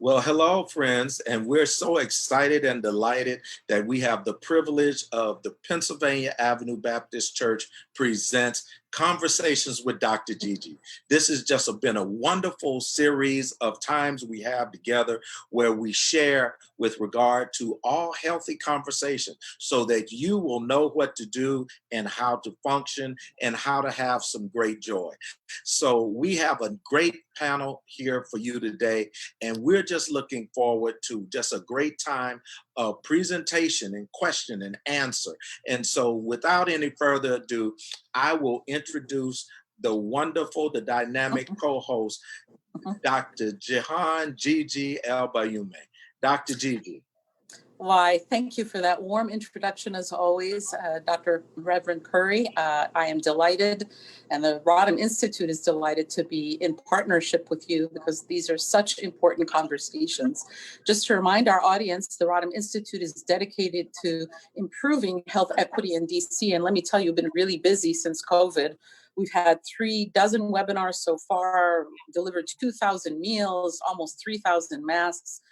Well, hello, friends, and we're so excited and delighted that we have the privilege of the Pennsylvania Avenue Baptist Church presents Conversations with Dr. Gigi. This has just been a wonderful series of times we have together where we share with regard to all healthy conversation so that you will know what to do and how to function and how to have some great joy. So we have a great panel here for you today, and we're just looking forward to just a great time of presentation and question and answer. And so without any further ado, I will introduce the wonderful, the dynamic co-host, Dr. Gigi El-Bayoumi. Dr. Gigi. Why, thank you for that warm introduction as always, Dr. Reverend Curry. I am delighted, and the Rodham Institute is delighted to be in partnership with you because these are such important conversations. Just to remind our audience, the Rodham Institute is dedicated to improving health equity in DC. And let me tell you, we've been really busy since COVID. We've had 36 webinars so far, delivered 2,000 meals, almost 3,000 masks,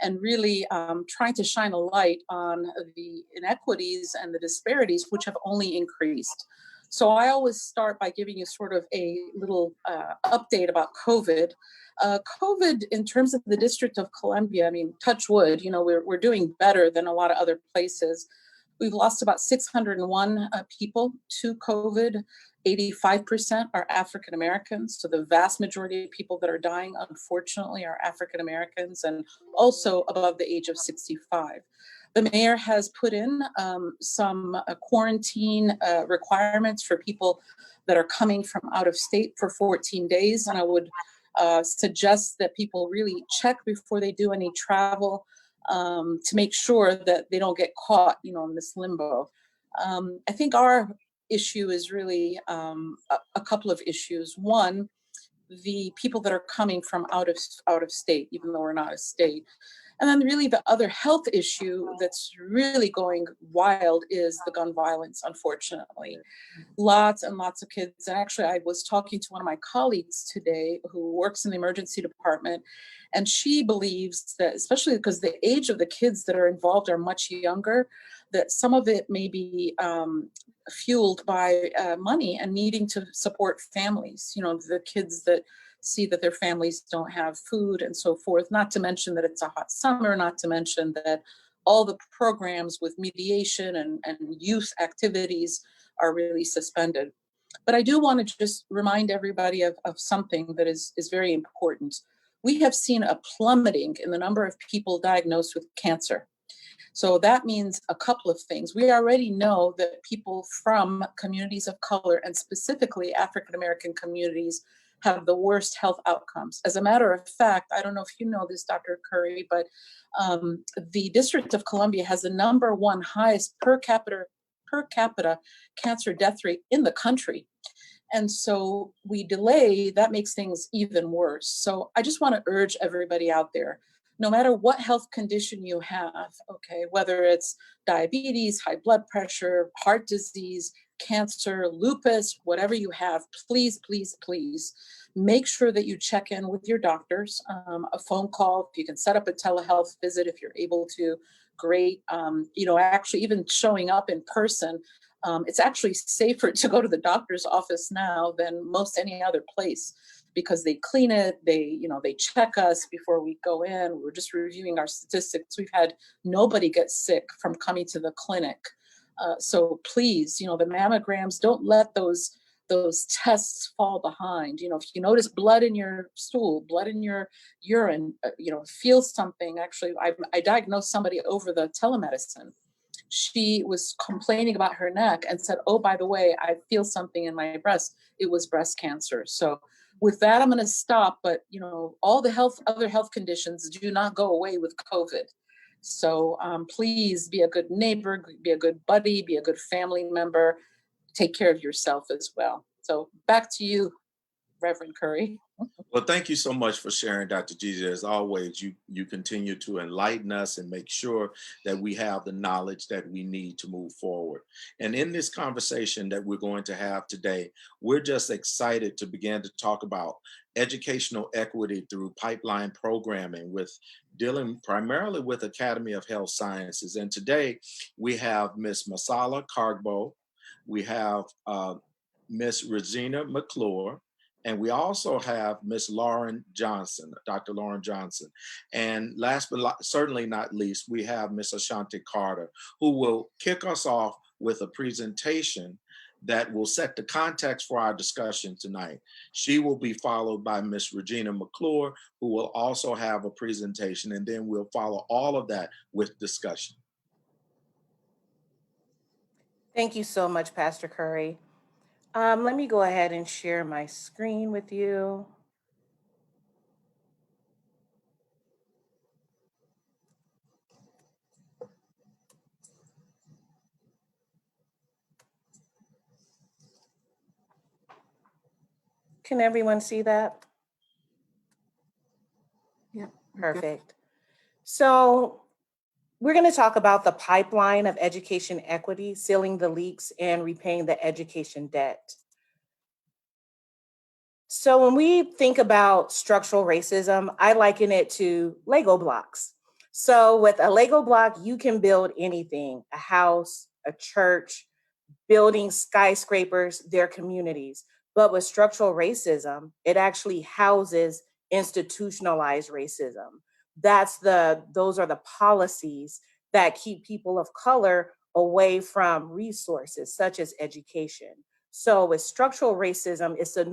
and really trying to shine a light on the inequities and the disparities, which have only increased. So I always start by giving you sort of a little update about COVID. COVID, in terms of the District of Columbia, I mean, touch wood, you know, we're doing better than a lot of other places. We've lost about 601 people to COVID. 85% are African Americans. So the vast majority of people that are dying, unfortunately, are African Americans and also above the age of 65. The mayor has put in some quarantine requirements for people that are coming from out of state for 14 days. And I would suggest that people really check before they do any travel to make sure that they don't get caught, you know, in this limbo. I think our issue is really a couple of issues. One, the people that are coming from out of state, even though we're not a state. And then really the other health issue that's really going wild is the gun violence, unfortunately. Lots and lots of kids. And actually, I was talking to one of my colleagues today who works in the emergency department, and she believes that, especially because the age of the kids that are involved are much younger, that some of it may be fueled by money and needing to support families, you know, the kids that see that their families don't have food and so forth, not to mention that it's a hot summer, not to mention that all the programs with mediation and youth activities are really suspended. But I do want to just remind everybody of something that is very important. We have seen a plummeting in the number of people diagnosed with cancer. So that means a couple of things. We already know that people from communities of color, and specifically African-American communities, have the worst health outcomes. As a matter of fact, I don't know if you know this, Dr. Curry, but the District of Columbia has the #1 highest per capita cancer death rate in the country. And so we delay, that makes things even worse. So I just want to urge everybody out there, no matter what health condition you have, okay, whether it's diabetes, high blood pressure, heart disease, cancer, lupus, whatever you have, please, please, please make sure that you check in with your doctors. A phone call, if you can set up a telehealth visit if you're able to, great. You know, actually even showing up in person, it's actually safer to go to the doctor's office now than most any other place, because they clean it, they check us before we go in. We're just reviewing our statistics. We've had nobody get sick from coming to the clinic. So please, you know, the mammograms, don't let those tests fall behind. You know, if you notice blood in your stool, blood in your urine, you know, feel something. Actually, I diagnosed somebody over the telemedicine. She was complaining about her neck and said, oh, by the way, I feel something in my breast. It was breast cancer. So with that, I'm going to stop. But, you know, all the other health conditions do not go away with COVID. So please be a good neighbor, be a good buddy, be a good family member. Take care of yourself as well. So back to you, Reverend Curry. Well, thank you so much for sharing, Dr. Gigi. As always, you continue to enlighten us and make sure that we have the knowledge that we need to move forward. And in this conversation that we're going to have today, we're just excited to begin to talk about educational equity through pipeline programming with dealing primarily with Academy of Health Sciences. And today we have Miss Masala Kargbo, we have Miss Regina McClure, and we also have Miss Lauren Johnson, Dr. Lauren Johnson. And last but certainly not least, we have Miss Ashanti Carter, who will kick us off with a presentation that will set the context for our discussion tonight. She will be followed by Miss Regina McClure, who will also have a presentation, and then we'll follow all of that with discussion. Thank you so much, Pastor Curry. Let me go ahead and share my screen with you. Can everyone see that? Yeah. Perfect. So we're going to talk about the pipeline of education equity, sealing the leaks, and repaying the education debt. So when we think about structural racism, I liken it to Lego blocks. So with a Lego block, you can build anything, a house, a church, building skyscrapers, their communities. But with structural racism, it actually houses institutionalized racism. Those are the policies that keep people of color away from resources such as education. So with structural racism, it's the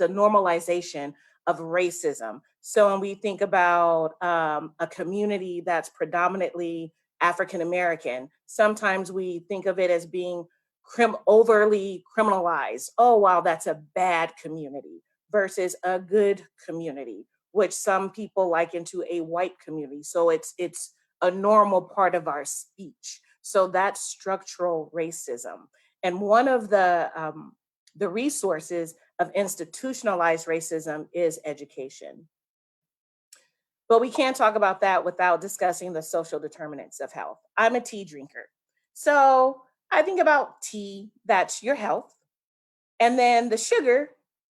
normalization of racism. So when we think about a community that's predominantly African American, sometimes we think of it as being overly criminalized. Oh, wow, that's a bad community versus a good community, which some people liken to a white community. So it's a normal part of our speech. So that's structural racism. And one of the resources of institutionalized racism is education. But we can't talk about that without discussing the social determinants of health. I'm a tea drinker. So I think about tea, that's your health. And then the sugar,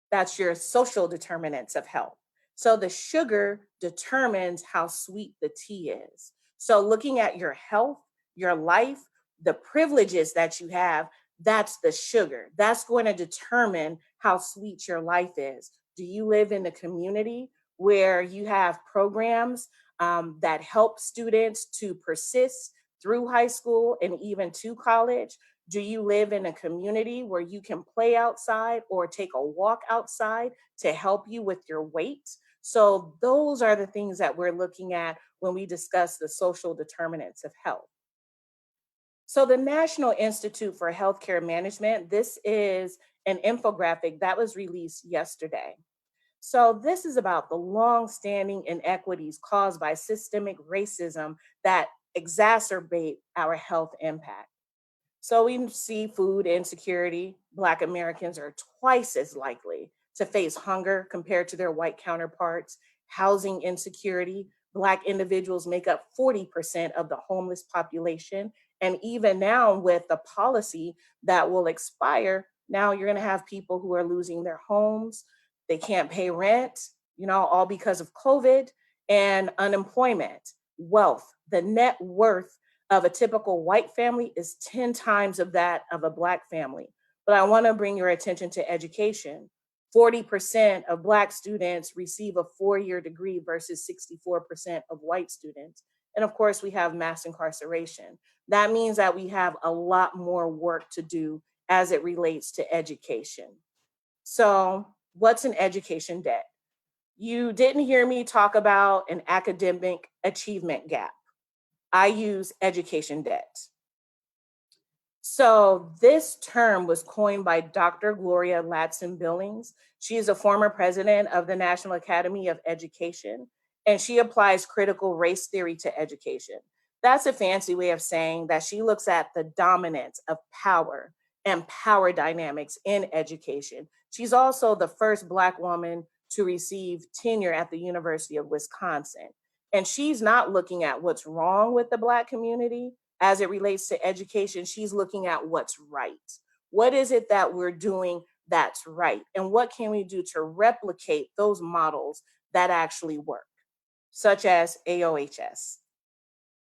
that's your social determinants of health. So the sugar determines how sweet the tea is. So looking at your health, your life, the privileges that you have, that's the sugar. That's going to determine how sweet your life is. Do you live in a community where you have programs that help students to persist through high school and even to college? Do you live in a community where you can play outside or take a walk outside to help you with your weight? So those are the things that we're looking at when we discuss the social determinants of health. So the National Institute for Healthcare Management, this is an infographic that was released yesterday. So this is about the long-standing inequities caused by systemic racism that exacerbate our health impact. So we see food insecurity. Black Americans are twice as likely to face hunger compared to their white counterparts. Housing insecurity. Black individuals make up 40% of the homeless population. And even now with the policy that will expire, now you're going to have people who are losing their homes. They can't pay rent, all because of COVID and unemployment. Wealth, the net worth of a typical white family is 10 times of that of a Black family. But I want to bring your attention to education. 40% of Black students receive a 4-year degree versus 64% of white students. And of course, we have mass incarceration. That means that we have a lot more work to do as it relates to education. So, what's an education debt? You didn't hear me talk about an academic achievement gap. I use education debt. So this term was coined by Dr. Gloria Ladson-Billings. She is a former president of the National Academy of Education, and she applies critical race theory to education. That's a fancy way of saying that she looks at the dominance of power and power dynamics in education. She's also the first Black woman to receive tenure at the University of Wisconsin. And she's not looking at what's wrong with the Black community as it relates to education. She's looking at what's right. What is it that we're doing that's right? And what can we do to replicate those models that actually work, such as AOHS?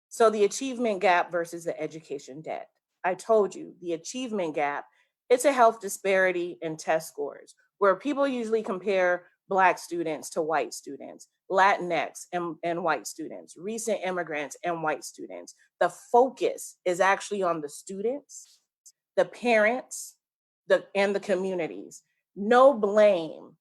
So the achievement gap versus the education debt. I told you the achievement gap, it's a health disparity in test scores where people usually compare Black students to white students, Latinx and white students, recent immigrants and white students. The focus is actually on the students, the parents, and the communities. No blame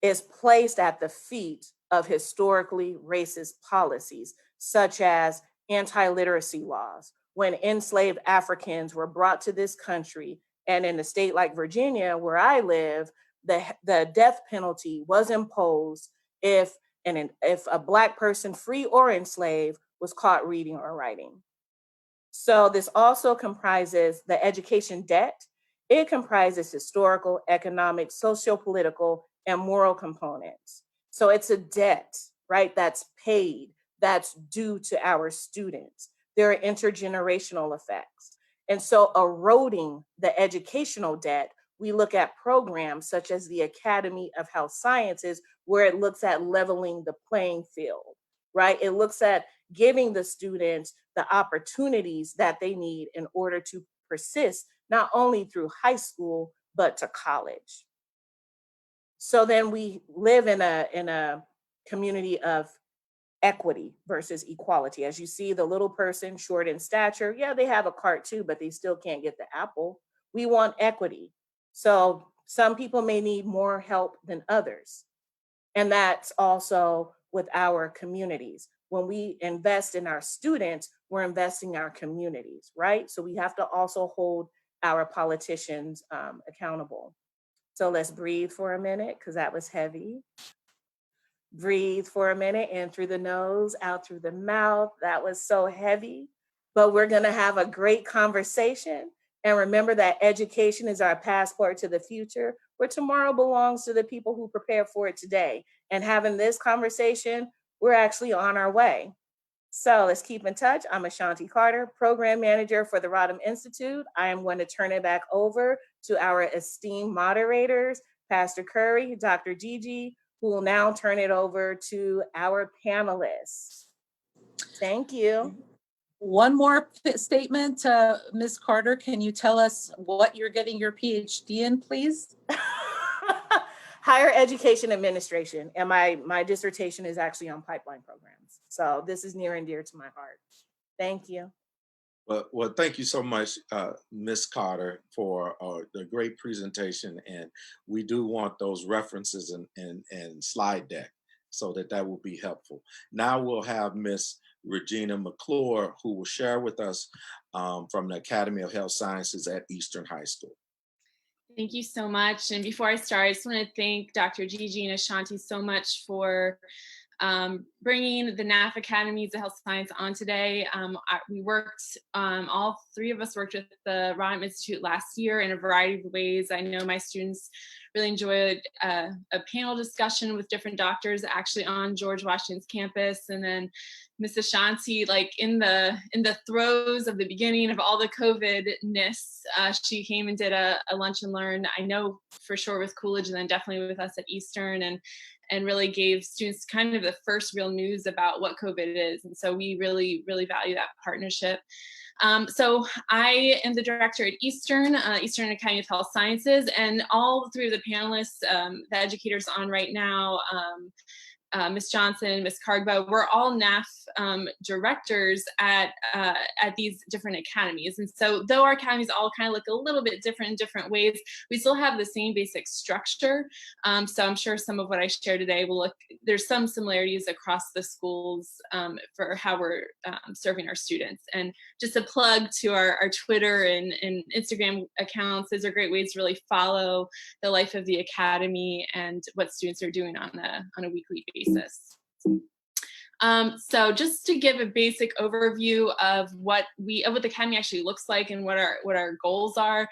is placed at the feet of historically racist policies, such as anti-literacy laws. When enslaved Africans were brought to this country, and in a state like Virginia, where I live, the death penalty was imposed if a Black person, free or enslaved, was caught reading or writing. So this also comprises the education debt. It comprises historical, economic, socio-political, and moral components. So it's a debt, right, that's paid, that's due to our students. There are intergenerational effects. And so eroding the educational debt, we look at programs such as the Academy of Health Sciences, where it looks at leveling the playing field, right? It looks at giving the students the opportunities that they need in order to persist, not only through high school, but to college. So then we live in a community of equity versus equality. As you see, the little person short in stature, yeah, they have a cart too, but they still can't get the apple. We want equity. So some people may need more help than others. And that's also with our communities. When we invest in our students, we're investing in our communities, right? So we have to also hold our politicians accountable. So let's breathe for a minute, because that was heavy. Breathe for a minute, in through the nose, out through the mouth. That was so heavy, but we're gonna have a great conversation. And remember that education is our passport to the future, where tomorrow belongs to the people who prepare for it today. And having this conversation, we're actually on our way. So let's keep in touch. I'm Ashanti Carter, Program Manager for the Rodham Institute. I am going to turn it back over to our esteemed moderators, Pastor Curry, Dr. Gigi, who will now turn it over to our panelists. Thank you. One more statement, Ms. Carter, can you tell us what you're getting your PhD in, please? Higher Education Administration, and my dissertation is actually on pipeline programs. So this is near and dear to my heart. Thank you. Well, thank you so much, Ms. Carter, for the great presentation. And we do want those references and slide deck so that will be helpful. Now we'll have Ms. Regina McClure, who will share with us from the Academy of Health Sciences at Eastern High School. Thank you so much. And before I start, I just want to thank Dr. Gigi and Ashanti so much for bringing the NAF Academies of Health Science on today. We worked, all three of us worked with the Rodham Institute last year in a variety of ways. I know my students really enjoyed a panel discussion with different doctors actually on George Washington's campus. And then Miss Ashanti, like in the throes of the beginning of all the COVID-ness, she came and did a lunch and learn, I know for sure with Coolidge, and then definitely with us at Eastern, and really gave students kind of the first real news about what COVID is. And so we really, really value that partnership. So I am the director at Eastern Academy of Health Sciences, and all three of the panelists, the educators on right now, Ms. Johnson, Ms. Cargbo, we're all NAF directors at these different academies. And so though our academies all kind of look a little bit different in different ways, we still have the same basic structure. So I'm sure some of what I share today there's some similarities across the schools for how we're serving our students. And just a plug to our Twitter and Instagram accounts. Those are great ways to really follow the life of the academy and what students are doing on a weekly basis. So just to give a basic overview of what the Academy actually looks like and what our goals are.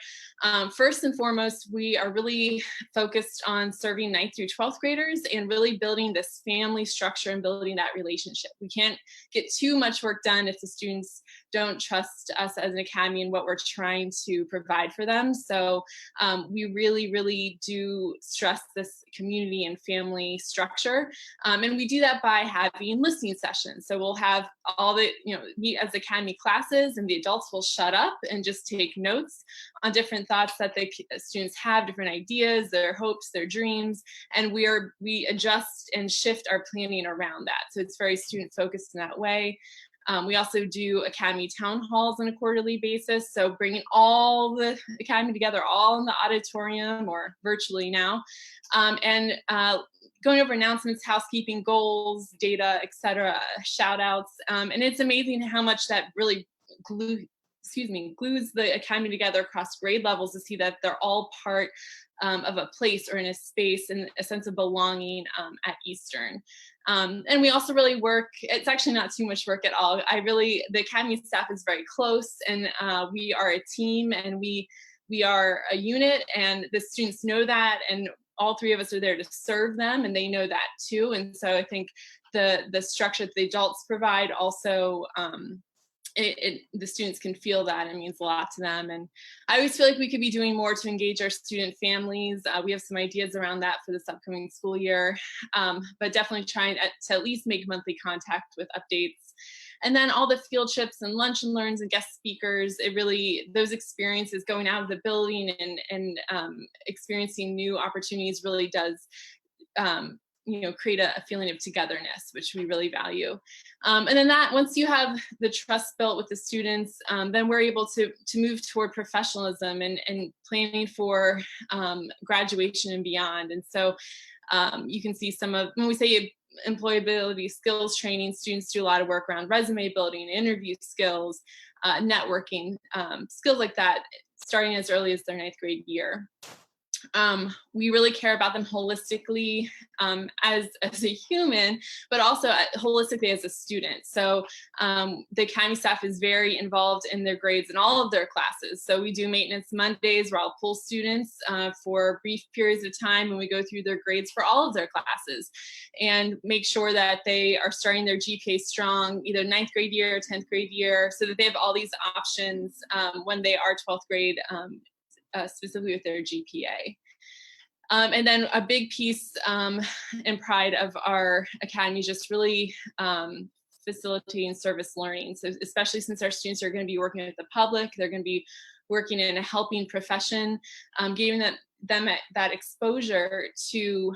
First and foremost, we are really focused on serving 9th through 12th graders and really building this family structure and building that relationship. We can't get too much work done if the students don't trust us as an academy and what we're trying to provide for them. So we really, really do stress this community and family structure. And we do that by having listening sessions. So we'll have all the, meet as academy classes, and the adults will shut up and just take notes on different thoughts that the students have, different ideas, their hopes, their dreams. And we adjust and shift our planning around that. So it's very student focused in that way. We also do academy town halls on a quarterly basis. So bringing all the academy together, all in the auditorium or virtually now, and going over announcements, housekeeping, goals, data, etc., shout outs. And it's amazing how much that really glues the academy together across grade levels to see that they're all part of a place or in a space and a sense of belonging at Eastern. And we also really work, it's actually not too much work at all. The academy staff is very close, and we are a team, and we are a unit, and the students know that, and all three of us are there to serve them, and they know that too. And so I think the structure that the adults provide also, the students can feel that it means a lot to them. And I always feel like we could be doing more to engage our student families. We have some ideas around that for this upcoming school year, but definitely trying to at least make monthly contact with updates. And then all the field trips and lunch and learns and guest speakers, those experiences going out of the building and experiencing new opportunities really does create a feeling of togetherness, which we really value. And then once you have the trust built with the students, then we're able to move toward professionalism and planning for graduation and beyond. And so you can see when we say employability skills training, students do a lot of work around resume building, interview skills, networking, skills like that, starting as early as their 9th grade year. We really care about them holistically as a human, but also holistically as a student. So the academy staff is very involved in their grades in all of their classes. So we do maintenance Mondays where I'll pull students for brief periods of time, and we go through their grades for all of their classes and make sure that they are starting their GPA strong, either 9th grade year or 10th grade year, so that they have all these options when they are 12th grade, specifically with their GPA. And then a big piece and pride of our academy is just really facilitating service learning. So especially since our students are going to be working with the public, they're going to be working in a helping profession, giving them that exposure to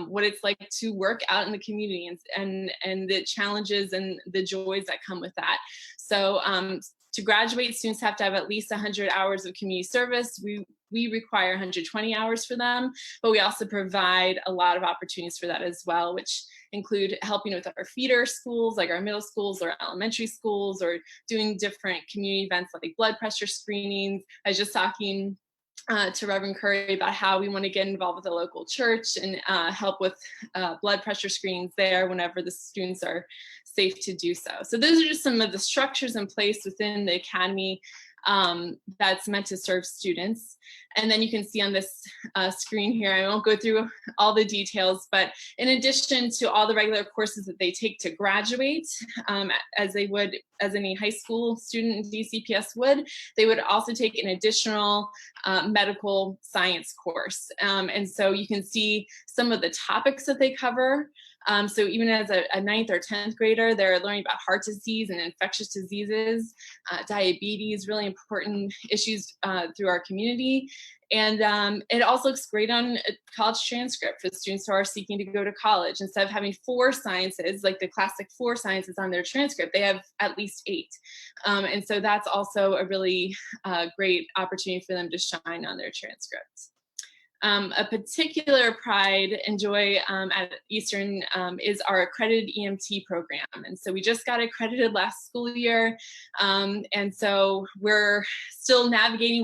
what it's like to work out in the community and the challenges and the joys that come with that. So to graduate, students have to have at least 100 hours of community service. We require 120 hours for them, but we also provide a lot of opportunities for that as well, which include helping with our feeder schools, like our middle schools or elementary schools, or doing different community events like blood pressure screenings. I was just talking to Reverend Curry about how we want to get involved with the local church and help with blood pressure screenings there whenever the students are safe to do so. So those are just some of the structures in place within the academy that's meant to serve students. And then you can see on this screen here, I won't go through all the details, but in addition to all the regular courses that they take to graduate, as they would, as any high school student in DCPS would, they would also take an additional medical science course. And so you can see some of the topics that they cover. So even as a 9th or 10th grader, they're learning about heart disease and infectious diseases, diabetes, really important issues through our community. And it also looks great on a college transcript for students who are seeking to go to college. Instead of having 4 sciences, like the classic 4 sciences on their transcript, they have at least 8. And so that's also a really great opportunity for them to shine on their transcripts. A particular pride and joy at Eastern is our Accredited Emt Program. And so we just got accredited last school year. And so we're still navigating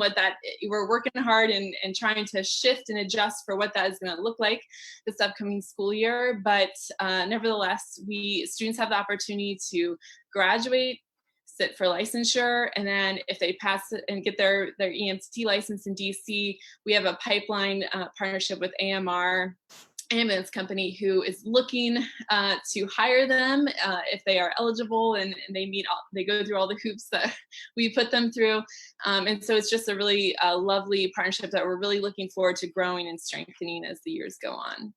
we're working hard and trying to shift and adjust for what that is going to look like this upcoming school year. But nevertheless, students have the opportunity to graduate, sit for licensure, and then if they pass it and get their EMT license in DC, we have a pipeline partnership with AMR ambulance company who is looking to hire them if they are eligible and they go through all the hoops that we put them through. And so it's just a really lovely partnership that we're really looking forward to growing and strengthening as the years go on.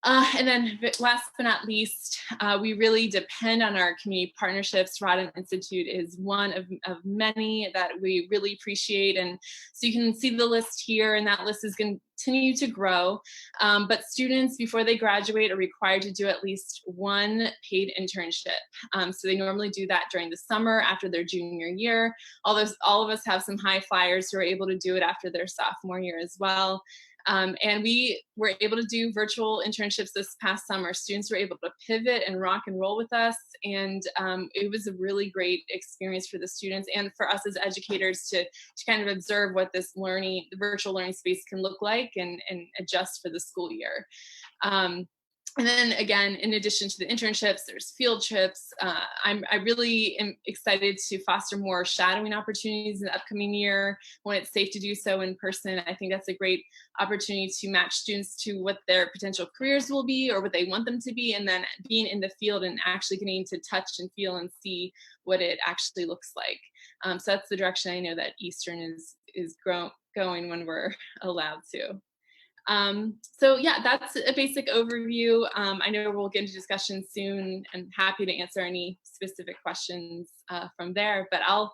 And then last but not least, we really depend on our community partnerships. Rodham Institute is one of many that we really appreciate. And so you can see the list here, and that list is going to continue to grow. But students, before they graduate, are required to do at least one paid internship. So they normally do that during the summer after their junior year. All of us have some high flyers who are able to do it after their sophomore year as well. And we were able to do virtual internships this past summer. Students were able to pivot and rock and roll with us. And it was a really great experience for the students and for us as educators to kind of observe what this the virtual learning space can look like and adjust for the school year. And then again, in addition to the internships, there's field trips. I really am excited to foster more shadowing opportunities in the upcoming year when it's safe to do so in person. I think that's a great opportunity to match students to what their potential careers will be or what they want them to be, and then being in the field and actually getting to touch and feel and see what it actually looks like. So that's the direction I know that Eastern is going when we're allowed to. So yeah, that's a basic overview. I know we'll get into discussion soon and happy to answer any specific questions from there, but I'll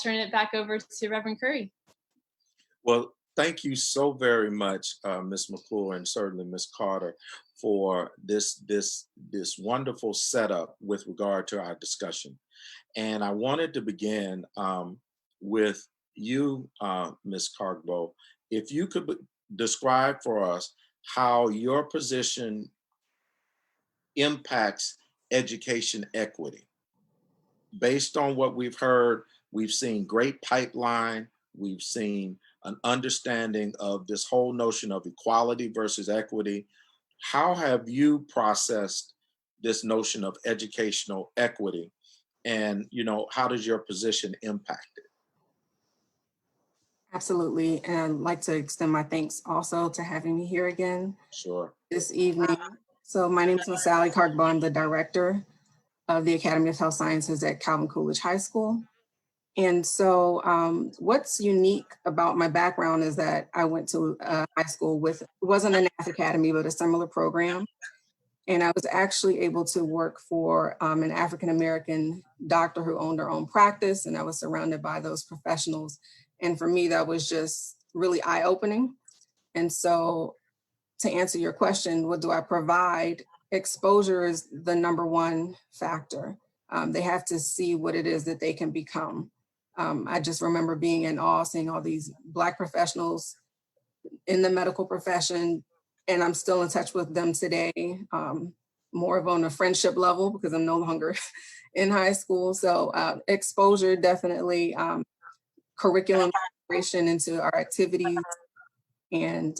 turn it back over to Reverend Curry. Well, thank you so very much, Ms. McClure, and certainly Ms. Carter, for this wonderful setup with regard to our discussion. And I wanted to begin with you, Ms. Cargbo. If you could describe for us how your position impacts education equity. Based on what we've heard, we've seen great pipeline, we've seen an understanding of this whole notion of equality versus equity. How have you processed this notion of educational equity? And, how does your position impact it? Absolutely. And I'd like to extend my thanks also to having me here again Sure. this evening. So my name is Ms. Sally Cargbo. I'm the director of the Academy of Health Sciences at Coolidge High School. And so what's unique about my background is that I went to high school it wasn't a NAF Academy, but a similar program. And I was actually able to work for an African-American doctor who owned her own practice, and I was surrounded by those professionals. And for me, that was just really eye-opening. And so to answer your question, what do I provide? Exposure is the number one factor. They have to see what it is that they can become. I just remember being in awe, seeing all these Black professionals in the medical profession, and I'm still in touch with them today, more of on a friendship level because I'm no longer in high school. So exposure, definitely, curriculum integration into our activities, and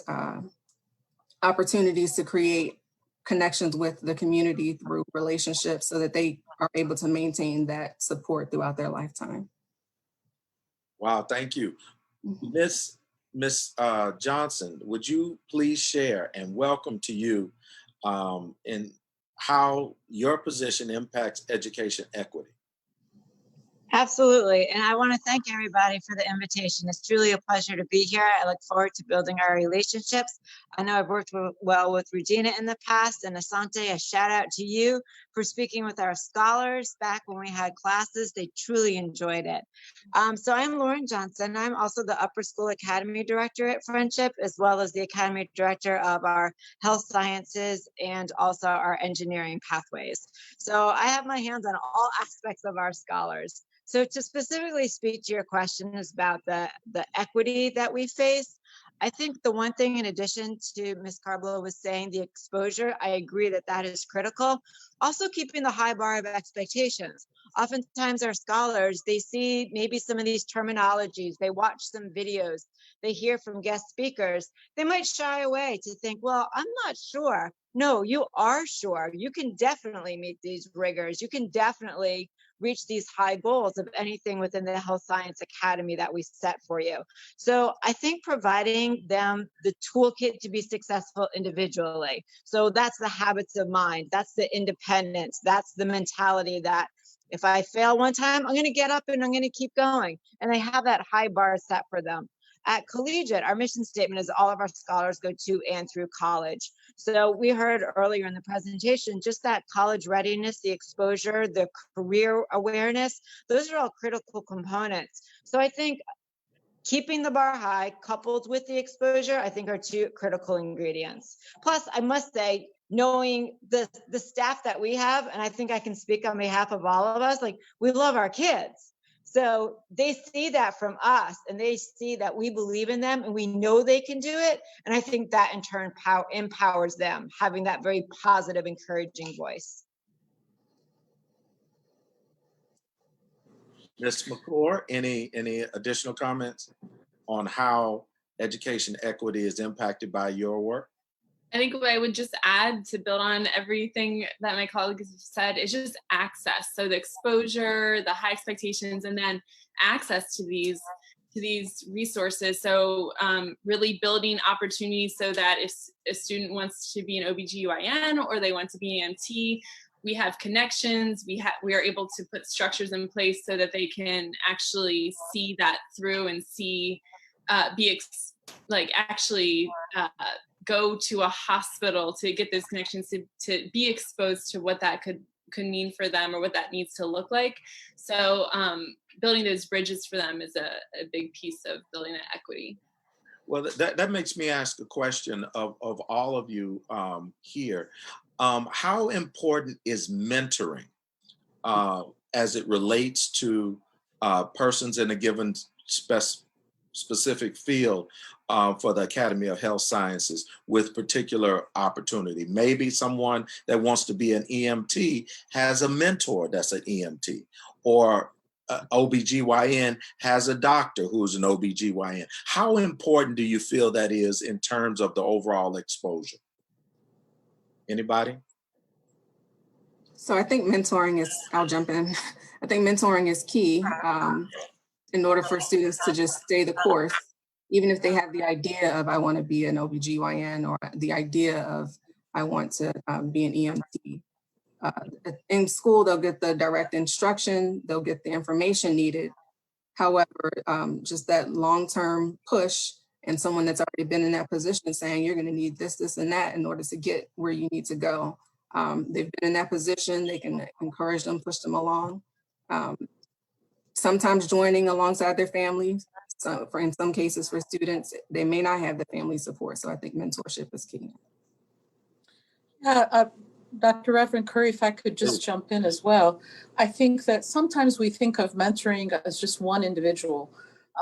opportunities to create connections with the community through relationships so that they are able to maintain that support throughout their lifetime. Wow, thank you. Miss Johnson, would you please share, and welcome to you, in how your position impacts education equity? Absolutely. And I want to thank everybody for the invitation. It's truly a pleasure to be here. I look forward to building our relationships. I know I've worked well with Regina in the past, and Asante, a shout out to you for speaking with our scholars back when we had classes. They truly enjoyed it. So I'm Lauren Johnson. I'm also the Upper School Academy Director at Friendship, as well as the Academy Director of our Health Sciences and also our engineering pathways. So I have my hands on all aspects of our scholars. So to specifically speak to your question is about the equity that we face. I think the one thing, in addition to Ms. Carblow was saying, the exposure, I agree that that is critical. Also keeping the high bar of expectations. Oftentimes our scholars, they see maybe some of these terminologies, they watch some videos, they hear from guest speakers, they might shy away to think, well, I'm not sure. No, you are sure. You can definitely meet these rigors. You can definitely reach these high goals of anything within the Health Science Academy that we set for you. So I think providing them the toolkit to be successful individually. So that's the habits of mind, that's the independence, that's the mentality that if I fail one time, I'm going to get up and I'm going to keep going. And they have that high bar set for them. At Collegiate, our mission statement is all of our scholars go to and through college. So we heard earlier in the presentation, just that college readiness, the exposure, the career awareness, those are all critical components. So I think keeping the bar high coupled with the exposure, I think are two critical ingredients. Plus, I must say, knowing the staff that we have, and I think I can speak on behalf of all of us, like we love our kids. So they see that from us and they see that we believe in them and we know they can do it. And I think that in turn empowers them, having that very positive, encouraging voice. Ms. McClure, any additional comments on how education equity is impacted by your work? I think what I would just add to build on everything that my colleagues have said is just access. So the exposure, the high expectations, and then access to these resources. So really building opportunities so that if a student wants to be an OBGYN or they want to be an EMT, we have connections, we are able to put structures in place so that they can actually see that through and see, go to a hospital to get those connections to be exposed to what that could mean for them or what that needs to look like. So building those bridges for them is a big piece of building that equity. Well, that makes me ask a question of all of you here. How important is mentoring as it relates to persons in a given specific field for the Academy of Health Sciences with particular opportunity? Maybe someone that wants to be an EMT has a mentor that's an EMT, or OBGYN has a doctor who's an OBGYN. How important do you feel that is in terms of the overall exposure? Anybody? So I think mentoring is, I'll jump in. I think mentoring is key in order for students to just stay the course, even if they have the idea of I want to be an OBGYN or the idea of I want to be an EMT. In school, they'll get the direct instruction, they'll get the information needed. However, just that long-term push and someone that's already been in that position saying you're going to need this, this, and that in order to get where you need to go. They've been in that position, they can encourage them, push them along. Sometimes joining alongside their families. So in some cases for students, they may not have the family support. So I think mentorship is key. Dr. Reverend Curry, if I could just jump in as well. I think that sometimes we think of mentoring as just one individual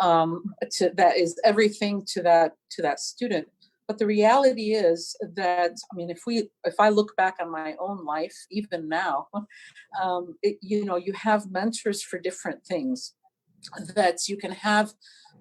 that is everything to that student. But the reality is that, I mean, if I look back on my own life, even now, you have mentors for different things. That you can have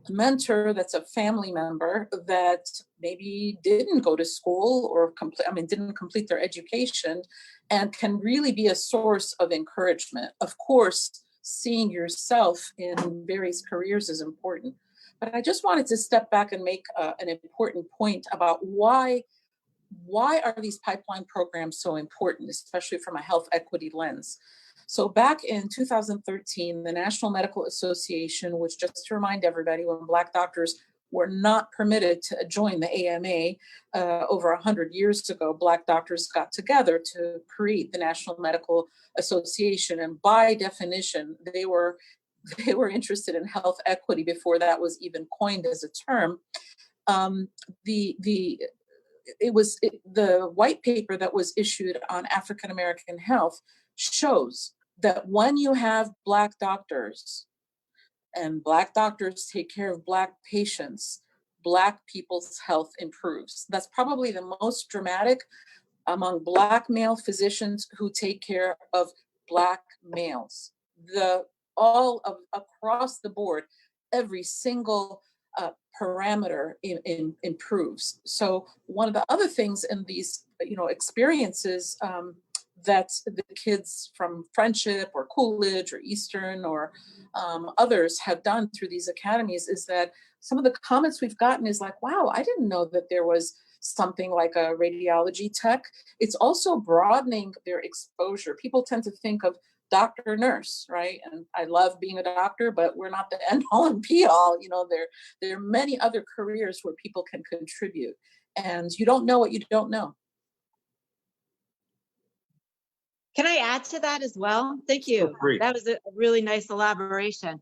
a mentor that's a family member that maybe didn't go to school or didn't complete their education, and can really be a source of encouragement. Of course, seeing yourself in various careers is important. But I just wanted to step back and make an important point about why are these pipeline programs so important, especially from a health equity lens. So back in 2013, the National Medical Association, which, just to remind everybody, when Black doctors were not permitted to join the AMA over 100 years ago, Black doctors got together to create the National Medical Association. And by definition, they were interested in health equity before that was even coined as a term. The white paper that was issued on African American health shows that when you have Black doctors and Black doctors take care of Black patients, Black people's health improves. That's probably the most dramatic among Black male physicians who take care of Black males. All of across the board, every single parameter improves. So one of the other things in these, experiences that the kids from Friendship or Coolidge or Eastern or others have done through these academies is that some of the comments we've gotten is like, wow, I didn't know that there was something like a radiology tech. It's also broadening their exposure. People tend to think of doctor, nurse, right? And I love being a doctor, but we're not the end all and be all. There are many other careers where people can contribute, and you don't know what you don't know. Can I add to that as well? Thank you. That was a really nice elaboration.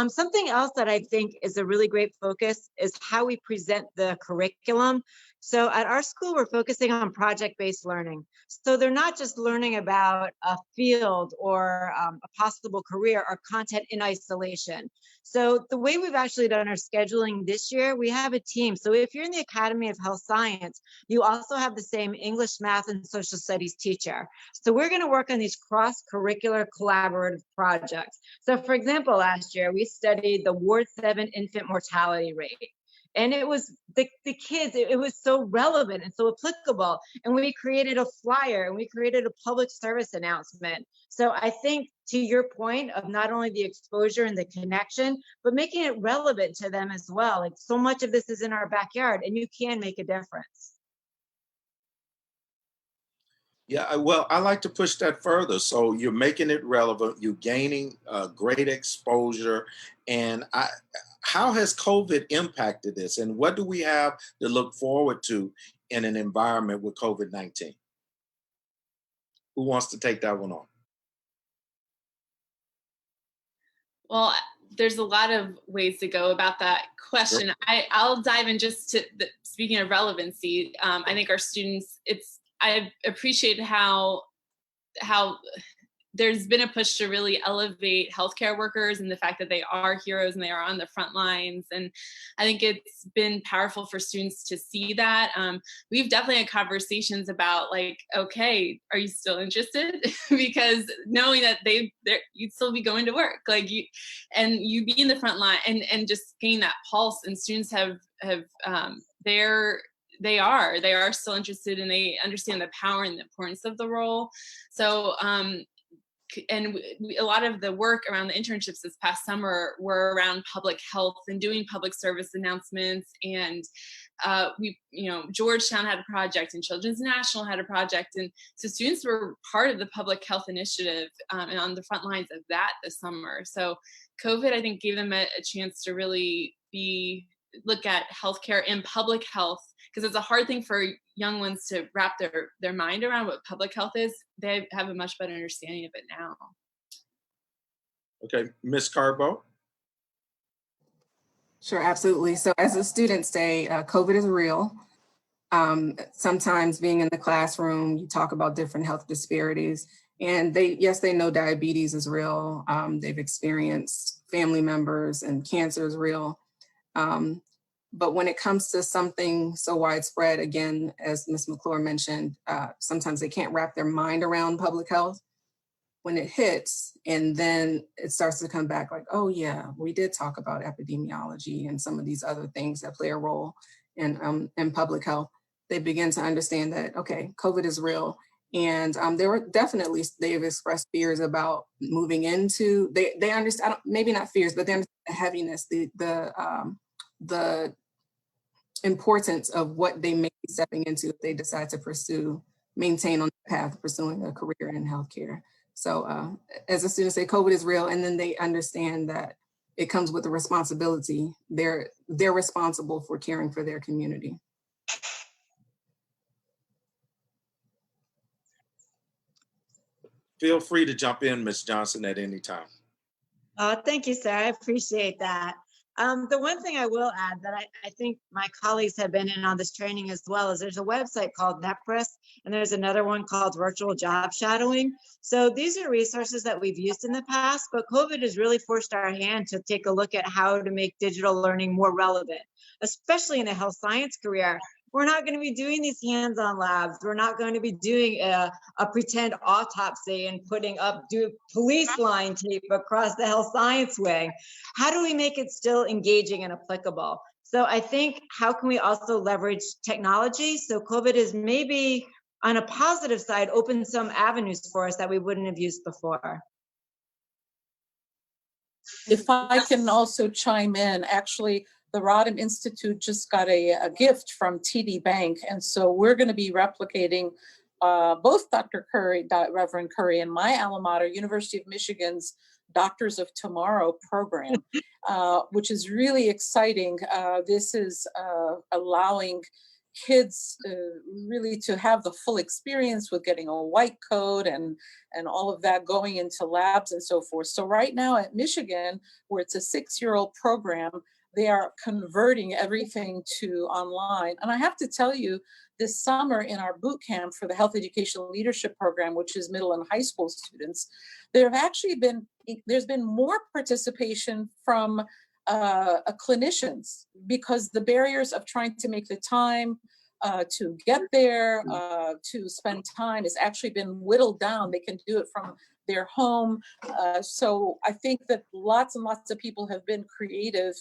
Something else that I think is a really great focus is how we present the curriculum. So at our school, we're focusing on project-based learning. So they're not just learning about a field or a possible career or content in isolation. So the way we've actually done our scheduling this year, we have a team. So if you're in the Academy of Health Science, you also have the same English, math, and social studies teacher. So we're going to work on these cross-curricular collaborative projects. So for example, last year, we studied the Ward 7 infant mortality rate. And it was the kids, it was so relevant and so applicable. And we created a flyer and we created a public service announcement. So I think to your point of not only the exposure and the connection, but making it relevant to them as well. Like so much of this is in our backyard and you can make a difference. Yeah, well, I like to push that further. So you're making it relevant, you're gaining great exposure. And how has COVID impacted this? And what do we have to look forward to in an environment with COVID-19? Who wants to take that one on? Well, there's a lot of ways to go about that question. Sure. I'll dive in just to speaking of relevancy. I think our students, I appreciate how there's been a push to really elevate healthcare workers and the fact that they are heroes and they are on the front lines. And I think it's been powerful for students to see that. We've definitely had conversations about like, okay, are you still interested? Because knowing that you'd still be going to work, like you be in the front line and just gain that pulse. And students they are still interested and they understand the power and the importance of the role. So, and a lot of the work around the internships this past summer were around public health and doing public service announcements. And Georgetown had a project and Children's National had a project. And so students were part of the public health initiative and on the front lines of that this summer. So COVID, I think, gave them a chance to really look at healthcare and public health, because it's a hard thing for young ones to wrap their mind around what public health is. They have a much better understanding of it now. Okay, Ms. Carbo. Sure, absolutely. So as the students say, COVID is real. Sometimes being in the classroom, you talk about different health disparities, and they know diabetes is real. They've experienced family members and cancer is real. But when it comes to something so widespread, again, as Ms. McClure mentioned, sometimes they can't wrap their mind around public health when it hits, and then it starts to come back like, oh yeah, we did talk about epidemiology and some of these other things that play a role in public health. They begin to understand that, okay, COVID is real. And there were definitely, they've expressed fears about moving into, they understand, maybe not fears, but they understand the heaviness, the importance of what they may be stepping into if they decide to maintain on the path of pursuing a career in healthcare. So as the students say, COVID is real, and then they understand that it comes with a responsibility. They're responsible for caring for their community. Feel free to jump in, Ms. Johnson, at any time. Oh, thank you, sir. I appreciate that. The one thing I will add that I think my colleagues have been in on this training as well is there's a website called NetPress, and there's another one called Virtual Job Shadowing. So these are resources that we've used in the past, but COVID has really forced our hand to take a look at how to make digital learning more relevant, especially in a health science career. We're not going to be doing these hands-on labs. We're not going to be doing a pretend autopsy and putting up police line tape across the health science wing. How do we make it still engaging and applicable? So I think, how can we also leverage technology? So COVID is maybe, on a positive side, opened some avenues for us that we wouldn't have used before. If I can also chime in, actually, the Rodham Institute just got a gift from TD Bank. And so we're going to be replicating both Dr. Curry, Reverend Curry, and my alma mater, University of Michigan's Doctors of Tomorrow program, which is really exciting. This is allowing kids really to have the full experience with getting a white coat and all of that, going into labs and so forth. So right now at Michigan, where it's a 6-year-old program, they are converting everything to online. And I have to tell you, this summer in our boot camp for the Health Educational Leadership Program, which is middle and high school students, there's been more participation from clinicians, because the barriers of trying to make the time to get there, to spend time, has actually been whittled down. They can do it from their home. So I think that lots and lots of people have been creative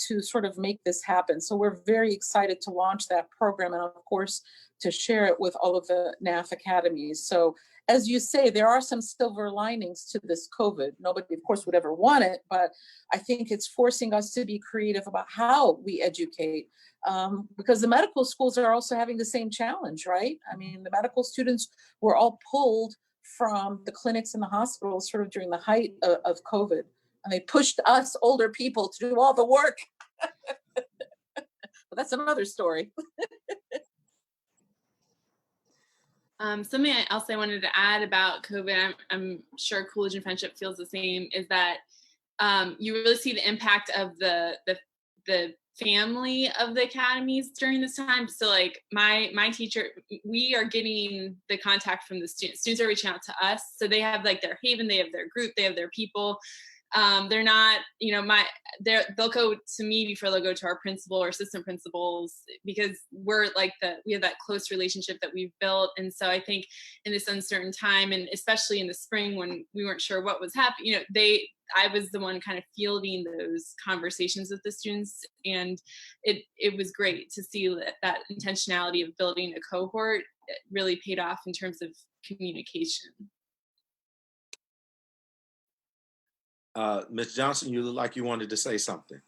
to sort of make this happen. So we're very excited to launch that program, and of course to share it with all of the NAF academies. So as you say, there are some silver linings to this COVID. Nobody, of course, would ever want it, but I think it's forcing us to be creative about how we educate, because the medical schools are also having the same challenge, right? I mean, the medical students were all pulled from the clinics and the hospitals sort of during the height of COVID. And they pushed us older people to do all the work. But that's another story. Something else I wanted to add about COVID, I'm sure Coolidge and Friendship feels the same, is that you really see the impact of the family of the academies during this time. So like my teacher, we are getting the contact from the students. Students are reaching out to us. So they have like their haven, they have their group, they have their people. They're not, they'll go to me before they'll go to our principal or assistant principals, because we have that close relationship that we've built. And so I think in this uncertain time, and especially in the spring when we weren't sure what was happening, I was the one kind of fielding those conversations with the students. And it was great to see that intentionality of building a cohort really paid off in terms of communication. Ms. Johnson, you look like you wanted to say something.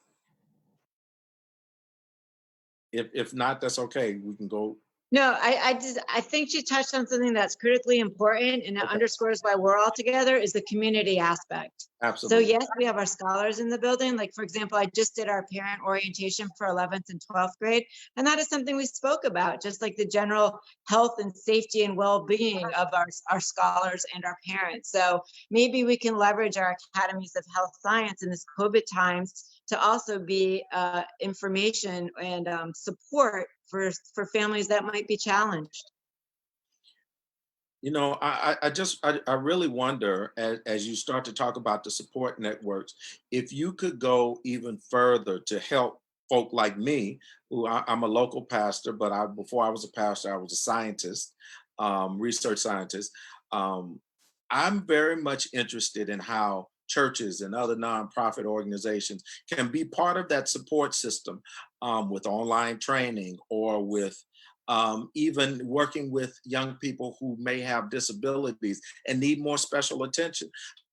If not, that's okay. We can go. No, I think she touched on something that's critically important, and it underscores why we're all together, is the community aspect. Absolutely. So yes, we have our scholars in the building. Like, for example, I just did our parent orientation for 11th and 12th grade. And that is something we spoke about, just like the general health and safety and well-being of our scholars and our parents. So maybe we can leverage our academies of health science in this COVID times to also be information and support for families that might be challenged. I really wonder, as you start to talk about the support networks, if you could go even further to help folk like me, who I'm a local pastor, but before I was a pastor, I was a scientist, research scientist. I'm very much interested in how churches and other nonprofit organizations can be part of that support system, with online training, or with even working with young people who may have disabilities and need more special attention.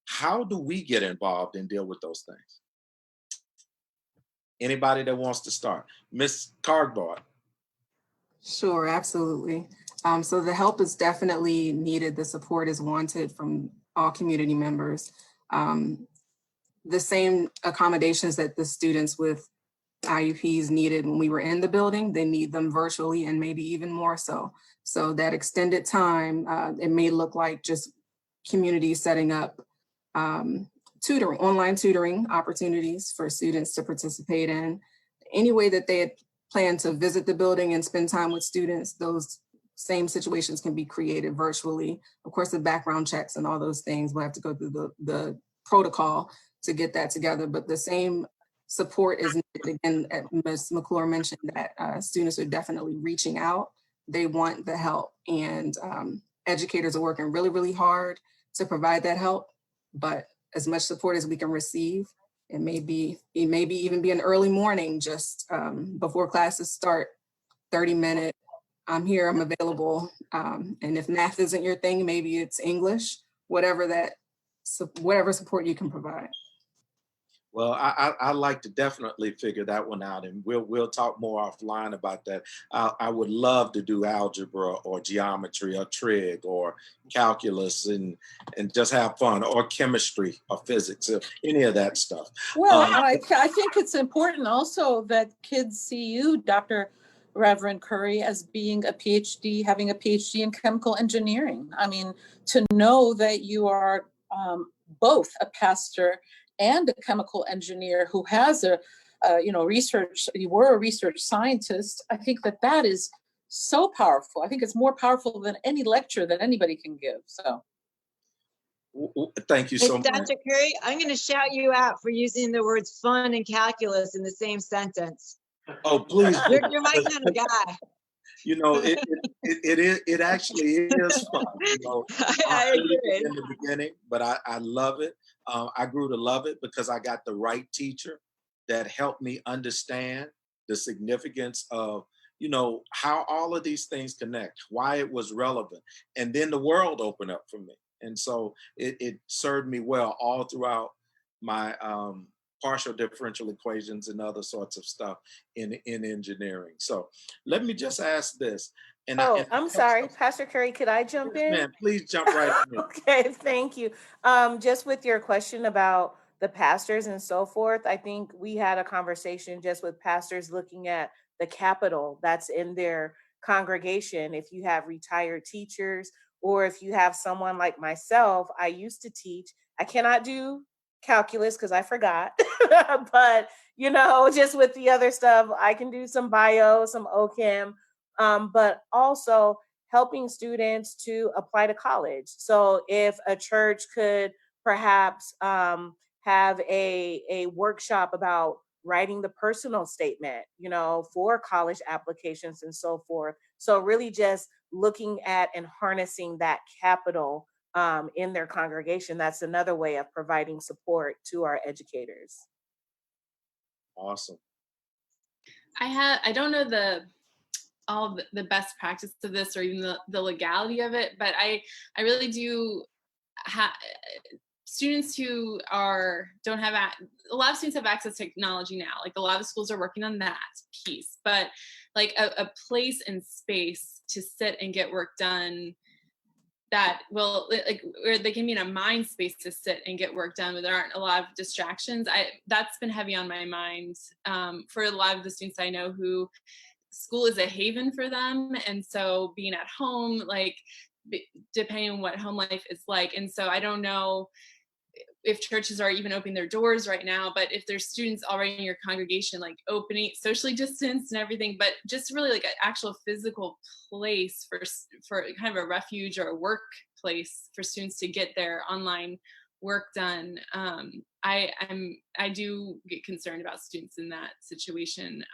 How do we get involved and deal with those things? Anybody that wants to start? Ms. Cardboard. Sure, absolutely. So the help is definitely needed. The support is wanted from all community members. The same accommodations that the students with IUPs needed when we were in the building, they need them virtually, and maybe even more so. So that extended time, it may look like just community setting up tutoring, online tutoring opportunities for students to participate in. Any way that they had planned to visit the building and spend time with students, those same situations can be created virtually. Of course, the background checks and all those things, we'll have to go through the protocol to get that together, but the same support is needed. Again, Ms. McClure mentioned that students are definitely reaching out. They want the help, and educators are working really, really hard to provide that help, but as much support as we can receive, it may be even be an early morning, just before classes start, 30-minute, I'm here, I'm available. And if math isn't your thing, maybe it's English, whatever support you can provide. Well, I like to definitely figure that one out, and we'll talk more offline about that. I would love to do algebra or geometry or trig or calculus and just have fun, or chemistry or physics, or any of that stuff. Well, I think it's important also that kids see you, Dr. Reverend Curry, as being a PhD, having a PhD in chemical engineering. I mean, to know that you are both a pastor and a chemical engineer who has research, you were a research scientist. I think that is so powerful. I think it's more powerful than any lecture that anybody can give. So. Thank you so much. Dr. Curry, I'm going to shout you out for using the words fun and calculus in the same sentence. Oh, please. You're my kind of guy. You know, it actually is fun. You know, I agree. in the beginning, but I love it. I grew to love it because I got the right teacher that helped me understand the significance of, you know, how all of these things connect, why it was relevant, and then the world opened up for me. And so it served me well all throughout my partial differential equations and other sorts of stuff in engineering. So let me just ask this. I'm sorry, Pastor Curry, could I jump in? Man, please jump right in. Okay, thank you. Just with your question about the pastors and so forth, I think we had a conversation just with pastors looking at the capital that's in their congregation. If you have retired teachers, or if you have someone like myself, I used to teach. I cannot do calculus because I forgot, but just with the other stuff, I can do some bio, some OChem, but also helping students to apply to college. So if a church could perhaps have a workshop about writing the personal statement, for college applications and so forth. So really just looking at and harnessing that capital in their congregation. That's another way of providing support to our educators. Awesome. I don't know all the best practice of this or even the legality of it, but I really do have students who don't have a lot of students have access to technology now. Like a lot of schools are working on that piece, but like a place and space to sit and get work done that will, like, where they can be in a mind space to sit and get work done where there aren't a lot of distractions. That's been heavy on my mind for a lot of the students I know who school is a haven for them. And so being at home, like depending on what home life is like. And so I don't know if churches are even opening their doors right now, but if there's students already in your congregation, like opening, socially distanced and everything, but just really like an actual physical place for kind of a refuge or a workplace for students to get their online work done. I do get concerned about students in that situation.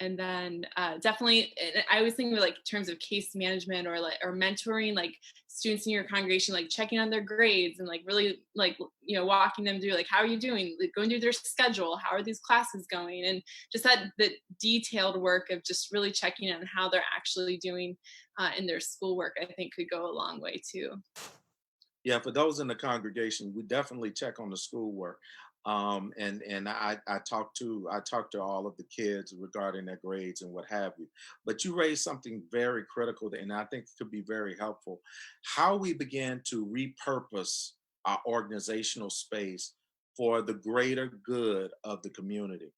And then definitely, I always think of like terms of case management or mentoring, like students in your congregation, like checking on their grades and like really like, walking them through like, how are you doing? Like going through their schedule, how are these classes going? And just the detailed work of just really checking on how they're actually doing in their schoolwork, I think could go a long way too. Yeah, for those in the congregation, we definitely check on the schoolwork. And I talk to all of the kids regarding their grades and what have you. But you raised something very critical, and I think could be very helpful. How we begin to repurpose our organizational space for the greater good of the community.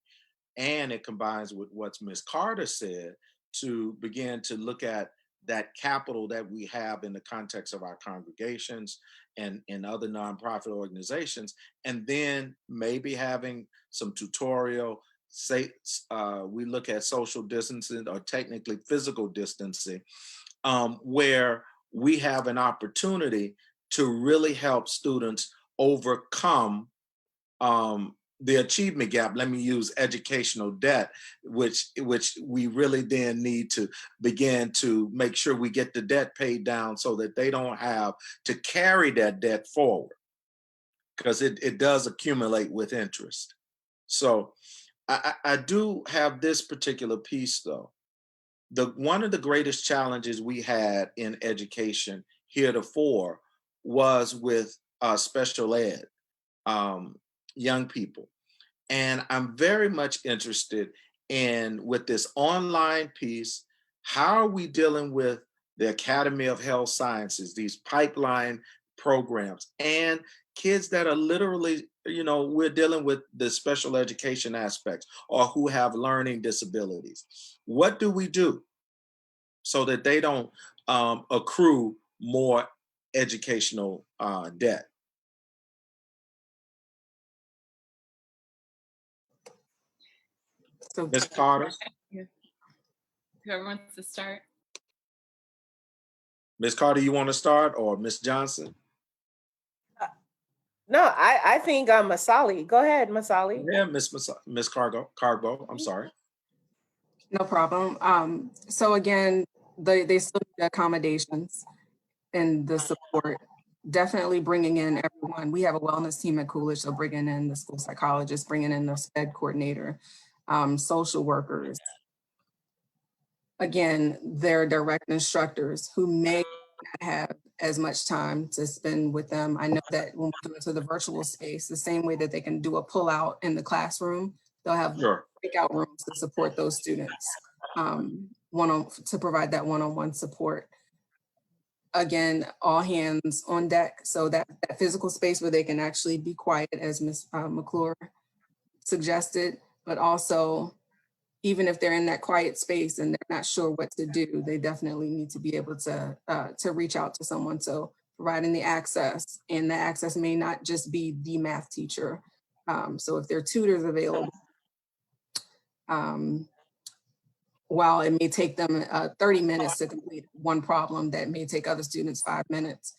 And it combines with what Ms. Carter said to begin to look at that capital that we have in the context of our congregations and other nonprofit organizations, and then maybe having some tutorial, say we look at social distancing or technically physical distancing, where we have an opportunity to really help students overcome the achievement gap. Let me use educational debt, which we really then need to begin to make sure we get the debt paid down so that they don't have to carry that debt forward, because it does accumulate with interest. So I do have this particular piece though. One of the greatest challenges we had in education heretofore was with special ed, young people. And I'm very much interested in, with this online piece, how are we dealing with the Academy of Health Sciences, these pipeline programs, and kids that are literally, we're dealing with the special education aspects or who have learning disabilities. What do we do so that they don't accrue more educational debt? So Ms. Carter? Whoever wants to start. Ms. Carter, you want to start, or Ms. Johnson? No, I think Masali. Go ahead, Masali. Yeah, Miss Cargo. I'm sorry. no problem. So again, they still need accommodations and the support. Definitely bringing in everyone. We have a wellness team at Coolidge, so bringing in the school psychologist, bringing in the SPED coordinator, social workers. Again, they're direct instructors who may not have as much time to spend with them. I know that when we go into the virtual space, the same way that they can do a pull-out in the classroom, they'll have Sure. breakout rooms to support those students, to provide that one-on-one support. Again, all hands on deck. So that physical space where they can actually be quiet, as Ms. McClure suggested, but also, even if they're in that quiet space and they're not sure what to do, they definitely need to be able to reach out to someone. So providing the access, and the access may not just be the math teacher. So if there are tutors available, while it may take them 30 minutes to complete one problem that may take other students 5 minutes,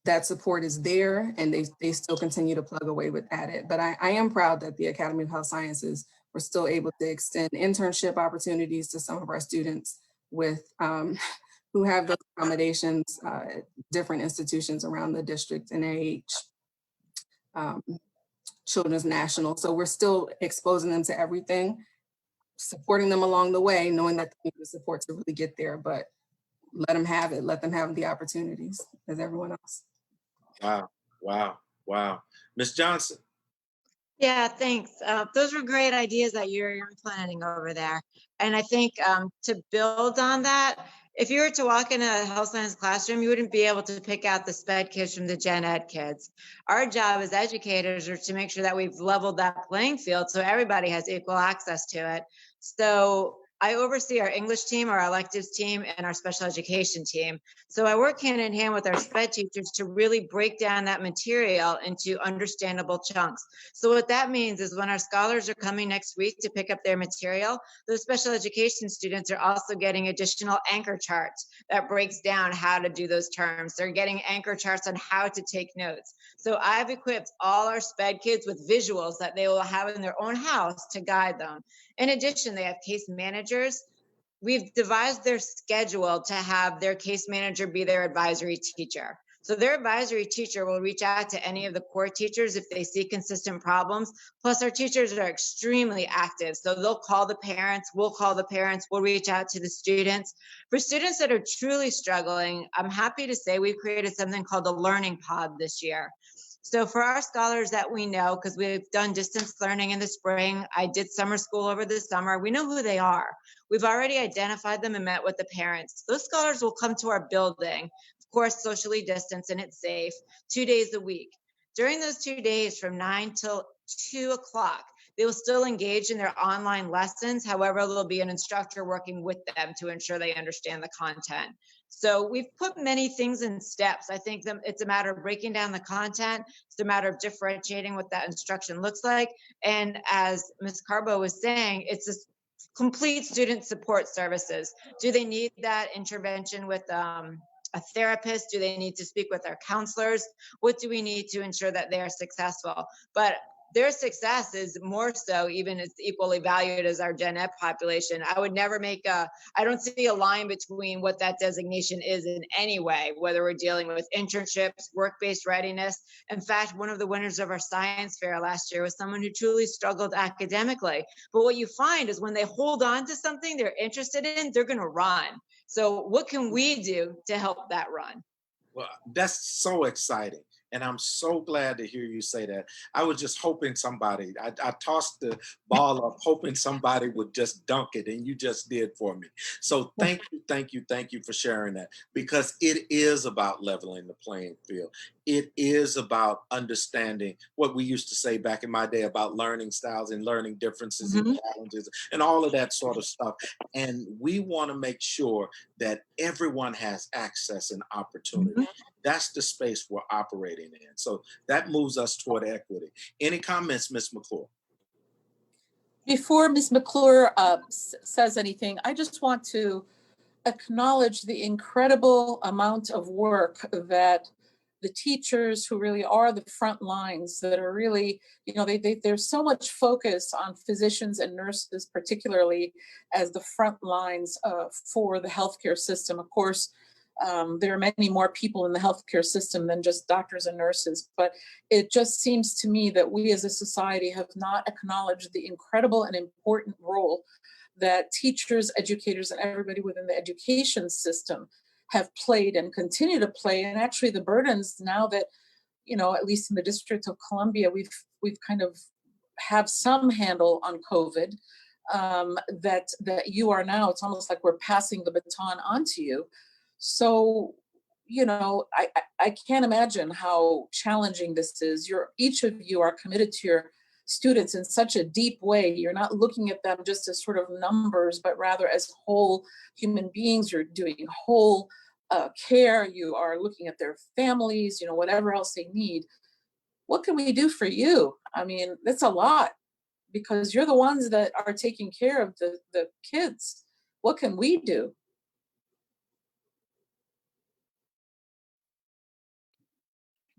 that support is there, and they still continue to plug away at it. But I am proud that the Academy of Health Sciences were still able to extend internship opportunities to some of our students with who have those accommodations at different institutions around the district, NIH, Children's National. So we're still exposing them to everything, supporting them along the way, knowing that they need the support to really get there, but let them have it. Let them have the opportunities as everyone else. Wow. Ms. Johnson? Yeah, thanks. Those were great ideas that you're implementing over there. And I think to build on that, if you were to walk in a health science classroom, you wouldn't be able to pick out the SPED kids from the gen ed kids. Our job as educators is to make sure that we've leveled that playing field so everybody has equal access to it. So I oversee our English team, our electives team, and our special education team. So I work hand in hand with our SPED teachers to really break down that material into understandable chunks. So what that means is when our scholars are coming next week to pick up their material, those special education students are also getting additional anchor charts that breaks down how to do those terms. They're getting anchor charts on how to take notes. So I've equipped all our SPED kids with visuals that they will have in their own house to guide them. In addition, they have case managers. We've devised their schedule to have their case manager be their advisory teacher. So their advisory teacher will reach out to any of the core teachers if they see consistent problems. Plus, our teachers are extremely active. So they'll call the parents, we'll call the parents, we'll reach out to the students. For students that are truly struggling, I'm happy to say we've created something called a learning pod this year. So for our scholars that we know, because we've done distance learning in the spring, I did summer school over the summer, we know who they are. We've already identified them and met with the parents. Those scholars will come to our building, of course, socially distanced and it's safe, 2 days a week. During those 2 days from 9 till 2 o'clock, They will still engage in their online lessons. However, there'll be an instructor working with them to ensure they understand the content. So we've put many things in steps. I think it's a matter of breaking down the content. It's a matter of differentiating what that instruction looks like. And as Ms. Carbo was saying, it's a complete student support services. Do they need that intervention with a therapist? Do they need to speak with their counselors? What do we need to ensure that they are successful? But their success is more so, even it's equally valued as our Gen Ed population. I would never I don't see a line between what that designation is in any way, whether we're dealing with internships, work-based readiness. In fact, one of the winners of our science fair last year was someone who truly struggled academically. But what you find is when they hold on to something they're interested in, they're going to run. So what can we do to help that run? Well, that's so exciting. And I'm so glad to hear you say that. I was just hoping somebody, I tossed the ball up, hoping somebody would just dunk it, and you just did for me. So thank you, thank you, thank you for sharing that, because it is about leveling the playing field. It is about understanding what we used to say back in my day about learning styles and learning differences and challenges and all of that sort of stuff. And we want to make sure that everyone has access and opportunity. That's the space we're operating in. So that moves us toward equity. Any comments, Ms. McClure? Before Ms. McClure says anything, I just want to acknowledge the incredible amount of work that the teachers who really are the front lines, that are really, you know, there's so much focus on physicians and nurses, particularly as the front lines for the healthcare system. Of course, there are many more people in the healthcare system than just doctors and nurses, but it just seems to me that we as a society have not acknowledged the incredible and important role that teachers, educators, and everybody within the education system have played and continue to play. And actually the burdens now that, you know, at least in the District of Columbia, we've kind of have some handle on COVID, that you are now, it's almost like we're passing the baton on to you. So, you know, I can't imagine how challenging this is. Each of you are committed to your students in such a deep way. You're not looking at them just as sort of numbers, but rather as whole human beings. You're doing whole care. You are looking at their families, you know, whatever else they need. What can we do for you? I mean, that's a lot, because you're the ones that are taking care of the kids. What can we do?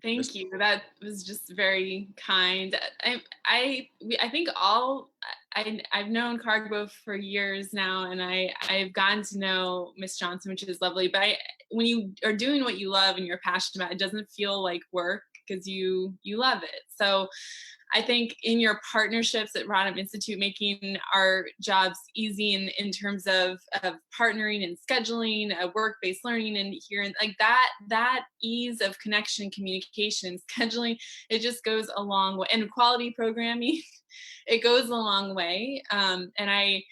Thank you. That was just very kind. I think I've known Cargo for years now, and I've gotten to know Miss Johnson, which is lovely. But when you are doing what you love and you're passionate about, it doesn't feel like work because you love it. So I think in your partnerships at Rodham Institute, making our jobs easy in terms of partnering and scheduling, work-based learning, and here, like that ease of connection, communication, scheduling, it just goes a long way. And quality programming, it goes a long way. And I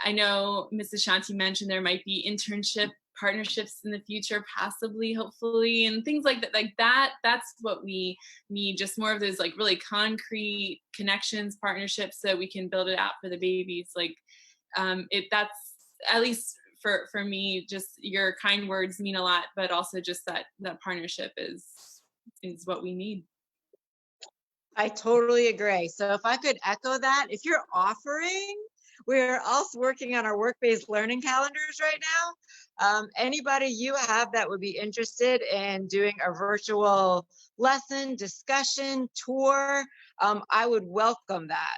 know Mrs. Shanti mentioned there might be internship partnerships in the future, possibly, hopefully, and things like that. That's what we need, just more of those like really concrete connections, partnerships, so we can build it out for the babies. Like that's, at least for me, just your kind words mean a lot, but also just that partnership is what we need. I totally agree. So if I could echo that, if you're offering, we're also working on our work-based learning calendars right now. Anybody you have that would be interested in doing a virtual lesson, discussion, tour, I would welcome that.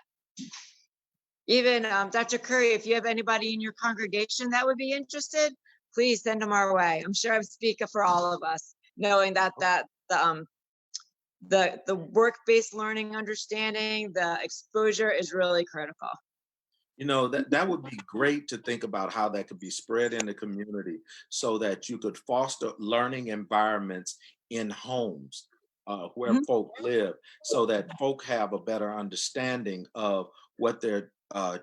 Even Dr. Curry, if you have anybody in your congregation that would be interested, please send them our way. I'm sure I speak for all of us, knowing that the work-based learning understanding, the exposure is really critical. You know, that would be great to think about how that could be spread in the community so that you could foster learning environments in homes where folk live, so that folk have a better understanding of what their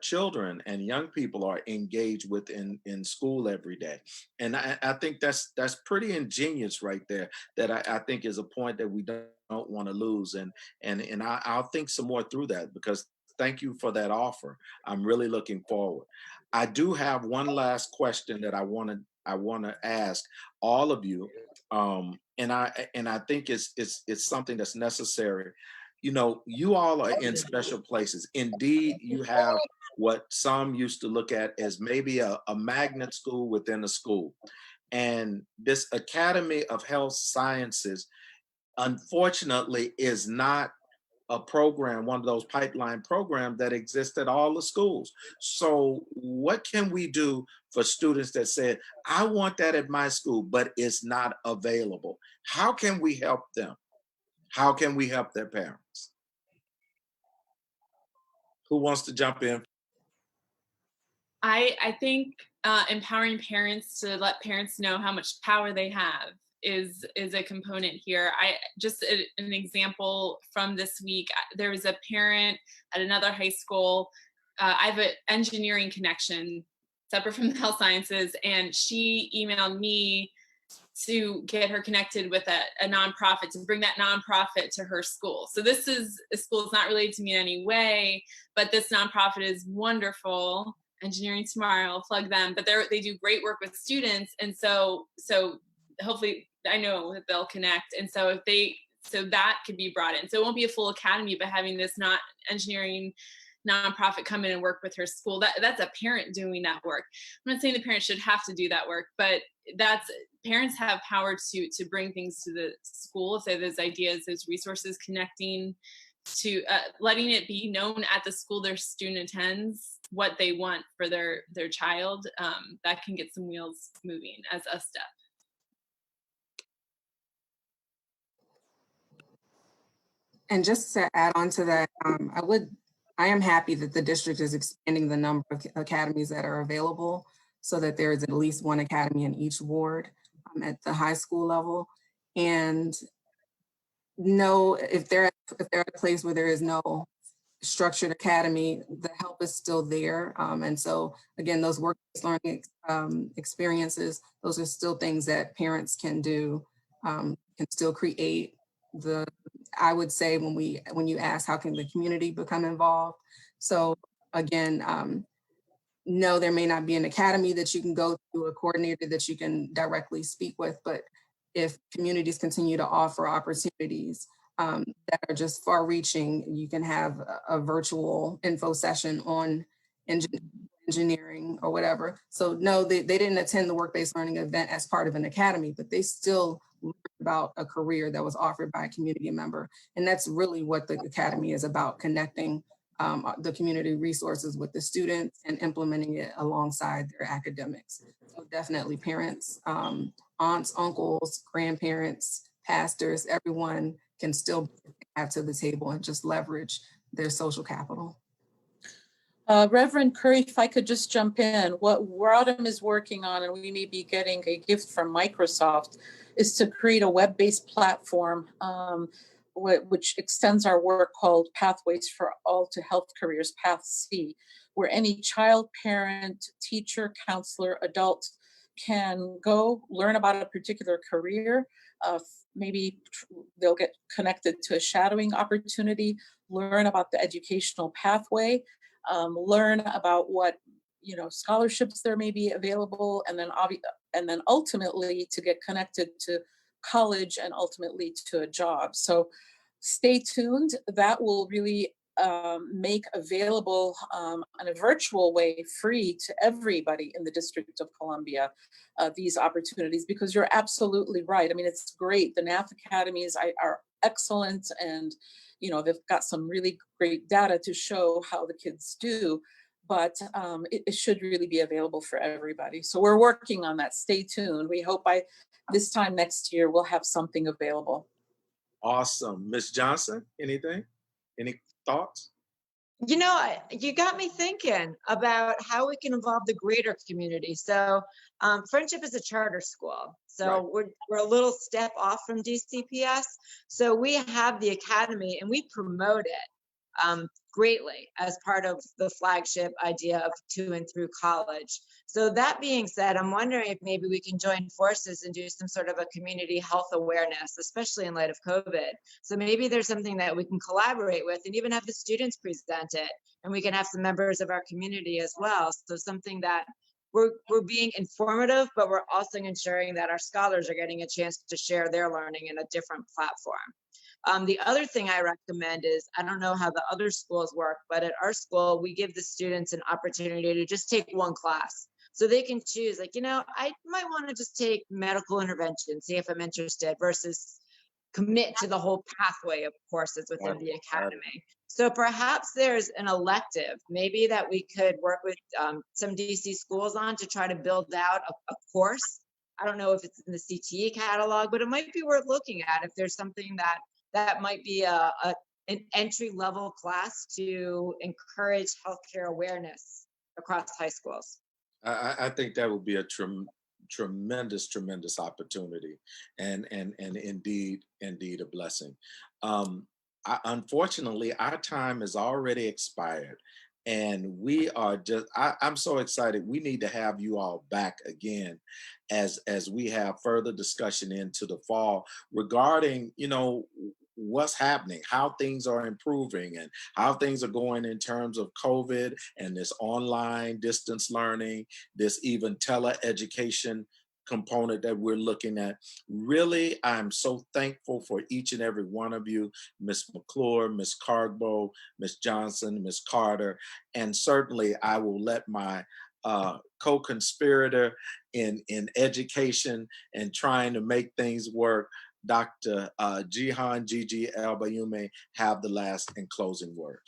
children and young people are engaged with in school every day. And I think that's pretty ingenious right there, that I think is a point that we don't want to lose. And I'll think some more through that, because thank you for that offer. I'm really looking forward. I do have one last question that I want to ask all of you, and I think it's something that's necessary. You know, you all are in special places. Indeed, you have what some used to look at as maybe a magnet school within a school. And this Academy of Health Sciences, unfortunately, is not a program, one of those pipeline programs that exists at all the schools. So what can we do for students that said, I want that at my school, but it's not available? How can we help them? How can we help their parents? Who wants to jump in? I think empowering parents to let parents know how much power they have is a component here. I just an example from this week. There was a parent at another high school. I have an engineering connection separate from the health sciences, and she emailed me to get her connected with a nonprofit, to bring that nonprofit to her school. So this is a school that's not related to me in any way, but this nonprofit is wonderful. Engineering Tomorrow, I'll plug them, but they do great work with students. And so hopefully I know that they'll connect. And so so that could be brought in. So it won't be a full academy, but having this engineering nonprofit come in and work with her school, that's a parent doing that work. I'm not saying the parents should have to do that work, but parents have power to bring things to the school if they have those ideas, those resources, connecting to letting it be known at the school their student attends what they want for their child. That can get some wheels moving as a step. And just to add on to that, I am happy that the district is expanding the number of academies that are available so that there is at least one academy in each ward at the high school level. And no, if they're at a place where there is no structured academy, the help is still there. And so again, those work-based learning experiences, those are still things that parents can do, can still create. I would say when you ask how can the community become involved? So again, no, there may not be an academy that you can go to, a coordinator that you can directly speak with, but if communities continue to offer opportunities that are just far reaching, you can have a virtual info session on engineering or whatever. So no, they didn't attend the work-based learning event as part of an academy, but they still learned about a career that was offered by a community member. And that's really what the academy is about, connecting the community resources with the students and implementing it alongside their academics. So definitely parents, aunts, uncles, grandparents, pastors, everyone can still add to the table and just leverage their social capital. Reverend Curry, if I could just jump in, what Rodham is working on, and we may be getting a gift from Microsoft, is to create a web-based platform which extends our work called Pathways for All to Health Careers, Path C, where any child, parent, teacher, counselor, adult can go learn about a particular career. Maybe they'll get connected to a shadowing opportunity, learn about the educational pathway, learn about what scholarships there may be available, and then ultimately to get connected to college and ultimately to a job. So stay tuned. That will really make available in a virtual way, free to everybody in the District of Columbia, these opportunities, because you're absolutely right. I mean, it's great. The NAF academies are excellent, and they've got some really great data to show how the kids do, but it should really be available for everybody. So we're working on that. Stay tuned. We hope by this time next year, we'll have something available. Awesome. Ms. Johnson, anything? Any thoughts? You got me thinking about how we can involve the greater community. So Friendship is a charter school. So right. we're a little step off from DCPS. So we have the academy and we promote it greatly as part of the flagship idea of to and through college. So that being said, I'm wondering if maybe we can join forces and do some sort of a community health awareness, especially in light of COVID. So maybe there's something that we can collaborate with and even have the students present it, and we can have some members of our community as well. So something that we're being informative, but we're also ensuring that our scholars are getting a chance to share their learning in a different platform. The other thing I recommend is, I don't know how the other schools work, but at our school, we give the students an opportunity to just take one class. So they can choose, like, I might want to just take medical intervention, see if I'm interested, versus commit to the whole pathway of courses within the academy. So perhaps there's an elective, maybe that we could work with some DC schools on to try to build out a course. I don't know if it's in the CTE catalog, but it might be worth looking at if there's something that might be an entry-level class to encourage healthcare awareness across high schools. I think that would be a tremendous opportunity, and indeed a blessing. Unfortunately, our time has already expired, and we are just, I'm so excited. We need to have you all back again as we have further discussion into the fall regarding, what's happening, how things are improving, and how things are going in terms of COVID and this online distance learning, this even teleeducation component that we're looking at. Really, I'm so thankful for each and every one of you, Ms. McClure, Ms. Cargbo, Ms. Johnson, Ms. Carter, and certainly I will let my co-conspirator in education and trying to make things work, Dr. Gigi El-Bayoumi, have the last and closing word.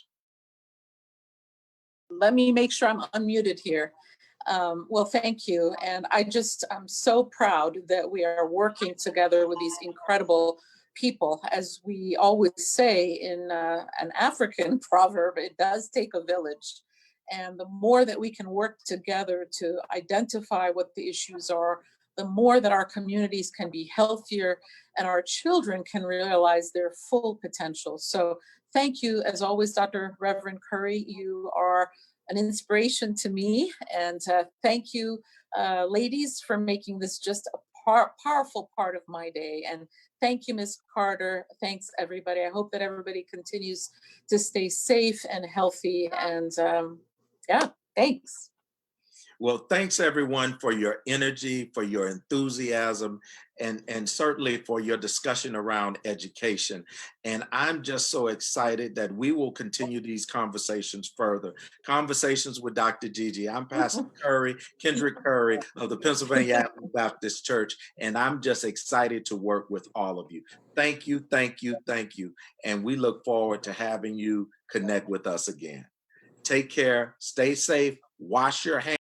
Let me make sure I'm unmuted here. Well, thank you. And I'm so proud that we are working together with these incredible people. As we always say in an African proverb, it does take a village. And the more that we can work together to identify what the issues are, the more that our communities can be healthier and our children can realize their full potential. So thank you, as always, Dr. Reverend Curry. You are an inspiration to me. And thank you, ladies, for making this just a powerful part of my day. And thank you, Ms. Carter. Thanks, everybody. I hope that everybody continues to stay safe and healthy. And yeah, thanks. Well, thanks everyone for your energy, for your enthusiasm, and certainly for your discussion around education. And I'm just so excited that we will continue these conversations further. Conversations with Dr. Gigi. I'm Pastor Curry, Kendrick Curry of the Pennsylvania Avenue Baptist Church, and I'm just excited to work with all of you. Thank you, thank you, thank you. And we look forward to having you connect with us again. Take care, stay safe, wash your hands.